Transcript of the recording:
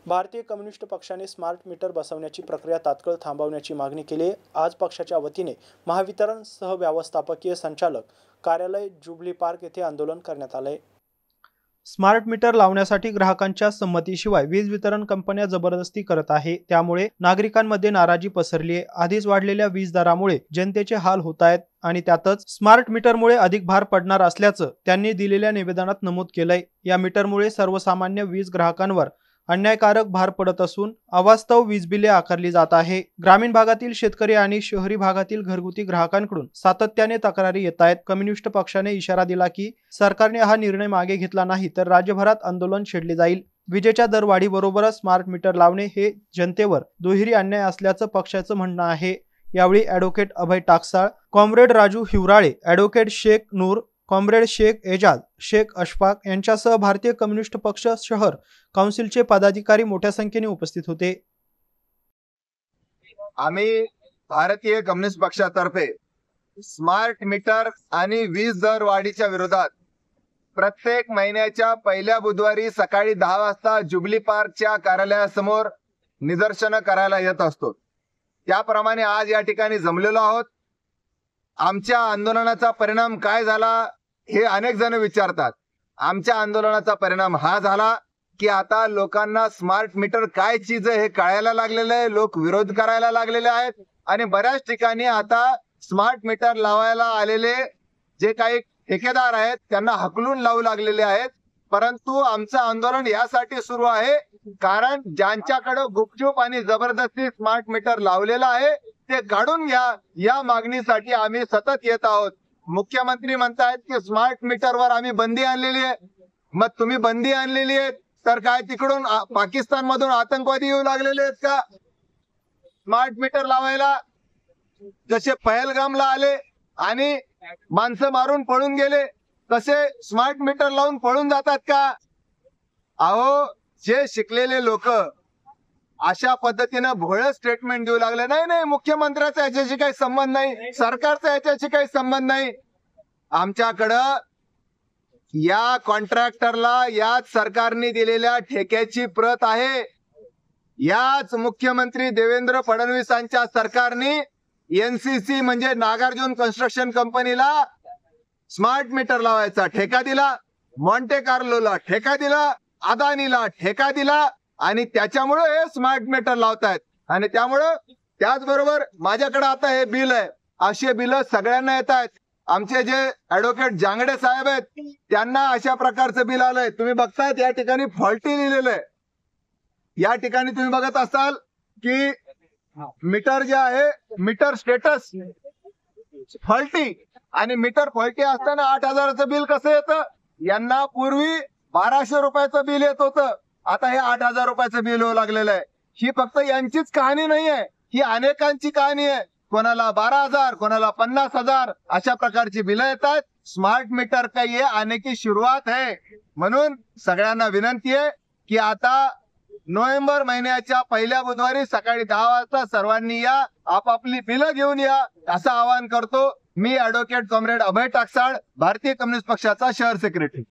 भारतीय कम्युनिस्ट पक्षाने smart meter बसवण्याची प्रक्रिया तात्काळ थांबवण्याची मागणी केली आहे। आज पक्षाच्या वतीने महावितरण सहव्यवस्थापकीय संचालक कार्यालय जुबली पार्क येथे आंदोलन करण्यात आले। स्मार्ट मीटर लावण्यासाठी ग्राहकांच्या संमतीशिवाय वीज वितरण कंपन्या जबरदस्ती करत आहे, त्यामुळे नागरिकांमध्ये नाराजी पसरली आहे। आधीच वाढलेल्या वीज दरामुळे जनतेचे हाल होत आहेत आणि त्यातच स्मार्ट मीटरमुळे अधिक भार पडणार असल्याचं त्यांनी दिलेल्या निवेदनात नमूद केलंय। या मीटरमुळे सर्वसामान्य वीज ग्राहकांवर अन्यायकारक भार पडत असून अवास्तव वीज बिले आकारली जात आहे। ग्रामीण भागातील शेतकरी आणि शहरी भागातील घरगुती ग्राहकांकडून सातत्याने तक्रारी येत आहेत। कम्युनिस्ट पक्षाने इशारा दिला की सरकारने हा निर्णय मागे घेतला नाही तर राज्यभरात आंदोलन छेडले जाईल। विजेच्या दरवाढीबरोबरच स्मार्ट मीटर लावणे हे जनतेवर दुहेरी अन्याय असल्याचं पक्षाचं म्हणणं आहे। यावेळी advocate Abhay Taksal, comrade Raju Hiwrale, advocate Shaikh Noor, comrade Shaikh Ejaz, Shaikh Ashfaq यांच्यासह भारतीय कम्युनिस्ट पक्ष शहर काउन्सिलचे पदाधिकारी मोठ्या संख्येने उपस्थित होते। आम्ही भारतीय कम्युनिस्ट पक्षातर्फे स्मार्ट मीटर आणि वीज दर वाढीच्या विरोधात प्रत्येक महिन्याच्या पहिल्या बुधवारी सकाळी 10 वाजता जुबली पार्कच्या कार्यालयासमोर निदर्शनं करायला येत असतो। त्याप्रमाणे आज या ठिकाणी जमलेलो आहोत। आमच्या आंदोलनाचा परिणाम काय झाला हे अनेक जण विचारतात। आमच्या आंदोलनाचा परिणाम हा झाला की आता लोकांना स्मार्ट मीटर काय चीज आहे हे कळायला लागलेलं आहे। लोक विरोध करायला लागलेले आहेत आणि बऱ्याच ठिकाणी आता स्मार्ट मीटर लावायला आलेले जे काही ठेकेदार आहेत त्यांना हकलून लावू लागलेले आहेत। परंतु आमचं आंदोलन यासाठी सुरू आहे कारण ज्यांच्याकडे गुपचूप आणि जबरदस्ती स्मार्ट मीटर लावलेलं आहे ते काढून घ्या, या मागणीसाठी आम्ही सतत येत आहोत। मुख्यमंत्री म्हणतायत की स्मार्ट मीटरवर आम्ही बंदी आणलेली आहे। मग तुम्ही बंदी आणलेली आहे तर काय तिकडून पाकिस्तान मधून आतंकवादी येऊ लागलेले आहेत का स्मार्ट मीटर लावायला? जसे पहलगामला आले आणि माणसं मारून पळून गेले तसे स्मार्ट मीटर लावून पळून जातात का? अहो, जे शिकलेले लोक अशा पद्धतीनं भोळ स्टेटमेंट देऊ लागले, नाही मुख्यमंत्र्याचा याच्याशी काही संबंध नाही, सरकारचा याच्याशी काही संबंध नाही। आमच्याकडं या कॉन्ट्रॅक्टरला याच सरकारने दिलेल्या ठेक्याची प्रत आहे। याच मुख्यमंत्री देवेंद्र फडणवीसांच्या सरकारने एनसीसी म्हणजे नागार्जुन कन्स्ट्रक्शन कंपनीला स्मार्ट मीटर लावायचा ठेका दिला, मॉन्टे कार्लोला ठेका दिला, अदानीला ठेका दिला आणि त्याच्यामुळे हे स्मार्ट मीटर लावतायत। आणि त्यामुळे त्याचबरोबर माझ्याकडे आता हे बिल आहे, असे बिल सगळ्यांना येत आहेत। आमचे जे ॲडव्होकेट जांगडे साहेब आहेत त्यांना अशा प्रकारचं बिल आलंय। तुम्ही बघतायत या ठिकाणी फॉल्टी लिहिलेलं आहे। या ठिकाणी तुम्ही बघत असाल की मीटर जे आहे मीटर स्टेटस फॉल्टी आणि मीटर फॉल्टी असताना 8,000चं बिल कसं येतं? यांना पूर्वी 1200 रुपयाचं बिल येत होतं, आता हे 8,000 रुपयाचं बिल होऊ लागलेलं आहे। ही फक्त यांचीच कहाणी नाही आहे, ही अनेकांची कहाणी आहे। कोणाला 12,000, कोणाला 50,000 अशा प्रकारची बिलं येतात। स्मार्ट मीटर का ये आने की शुरुआत है। म्हणून सगळ्यांना विनंती आहे की आता नोव्हेंबर महिन्याच्या पहिल्या बुधवारी सकाळी 10 वाजता सर्वांनी या, आपापली बिलं घेऊन या असं आवाहन करतो। मी ॲडव्होकेट कॉम्रेड अभय टाकसाळ, भारतीय कम्युनिस्ट पक्षाचा शहर सेक्रेटरी।